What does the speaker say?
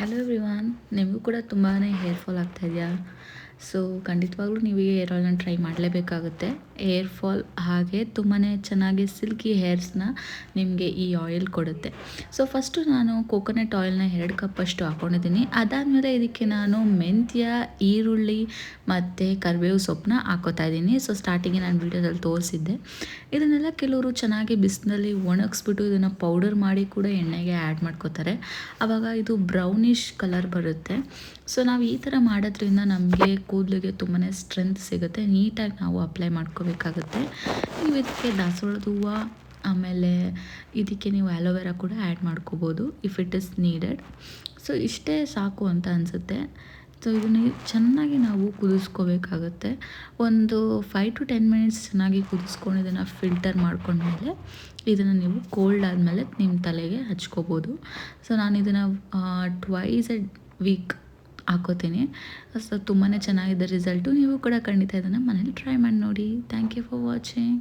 Hello everyone, ನಿಮಗೂ ಕೂಡ ತುಂಬಾ ಹೇರ್ ಫಾಲ್ ಆಗ್ತಾಯಿದೆಯಾ? ಸೊ ಖಂಡಿತವಾಗ್ಲೂ ನೀವು ಈ ಹೇರ್ ಆಯಿಲ್ನ ಟ್ರೈ ಮಾಡಲೇಬೇಕಾಗುತ್ತೆ. ಹೇರ್ ಫಾಲ್ ಹಾಗೆ ತುಂಬಾ ಚೆನ್ನಾಗಿ ಸಿಲ್ಕಿ ಹೇರ್ಸ್ನ ನಿಮಗೆ ಈ ಆಯಿಲ್ ಕೊಡುತ್ತೆ. ಸೊ ಫಸ್ಟು ನಾನು ಕೋಕೋನಟ್ ಆಯಿಲ್ನ 2 ಕಪ್ಪಷ್ಟು ಹಾಕ್ಕೊಂಡಿದ್ದೀನಿ. ಅದಾದಮೇಲೆ ಇದಕ್ಕೆ ನಾನು ಮೆಂತ್ಯ, ಈರುಳ್ಳಿ ಮತ್ತು ಕರಿಬೇವು ಸೊಪ್ಪನ್ನ ಹಾಕ್ಕೋತಾ ಇದ್ದೀನಿ. ಸೊ ಸ್ಟಾರ್ಟಿಂಗಿಗೆ ನಾನು ವೀಡಿಯೋದಲ್ಲಿ ತೋರಿಸಿದ್ದೆ. ಇದನ್ನೆಲ್ಲ ಕೆಲವರು ಚೆನ್ನಾಗಿ ಬಿಸಿಲಲ್ಲಿ ಒಣಗಿಸ್ಬಿಟ್ಟು ಇದನ್ನು ಪೌಡರ್ ಮಾಡಿ ಕೂಡ ಎಣ್ಣೆಗೆ ಆ್ಯಡ್ ಮಾಡ್ಕೋತಾರೆ. ಆವಾಗ ಇದು ಬ್ರೌನಿಷ್ ಕಲರ್ ಬರುತ್ತೆ. ಸೊ ನಾವು ಈ ಥರ ಮಾಡೋದ್ರಿಂದ ನಮಗೆ ಕೂದಲಿಗೆ ತುಂಬಾ ಸ್ಟ್ರೆಂತ್ ಸಿಗುತ್ತೆ. ನೀಟಾಗಿ ನಾವು ಅಪ್ಲೈ ಮಾಡ್ಕೋಬೇಕಾಗುತ್ತೆ. ನೀವು ಇದಕ್ಕೆ ದಾಸವಾಳದ ಹೂವು, ಆಮೇಲೆ ಇದಕ್ಕೆ ನೀವು ಆ್ಯಲೋವೆರಾ ಕೂಡ ಆ್ಯಡ್ ಮಾಡ್ಕೋಬೋದು if it is needed. So ಇಷ್ಟೇ ಸಾಕು ಅಂತ ಅನಿಸುತ್ತೆ. ಸೊ ಇದನ್ನು ಚೆನ್ನಾಗಿ ನಾವು ಕುದಿಸ್ಕೋಬೇಕಾಗತ್ತೆ. ಒಂದು 5 to 10 ಮಿನಿಟ್ಸ್ ಚೆನ್ನಾಗಿ ಕುದಿಸ್ಕೊಂಡು ಇದನ್ನು ಫಿಲ್ಟರ್ ಮಾಡ್ಕೊಂಡ್ಮೇಲೆ ಇದನ್ನು ನೀವು ಕೋಲ್ಡ್ ಆದಮೇಲೆ ನಿಮ್ಮ ತಲೆಗೆ ಹಚ್ಕೋಬೋದು. ಸೊ ನಾನು ಇದನ್ನು ಟ್ವೈಸ್ ಎ ವೀಕ್ ಹಾಕೋತೀನಿ. ಸೊ ತುಂಬಾ ಚೆನ್ನಾಗಿದೆ ರಿಸಲ್ಟು. ನೀವು ಕೂಡ ಖಂಡಿತ ಇದನ್ನು ಮನೇಲಿ ಟ್ರೈ ಮಾಡಿ ನೋಡಿ. Thank you for watching.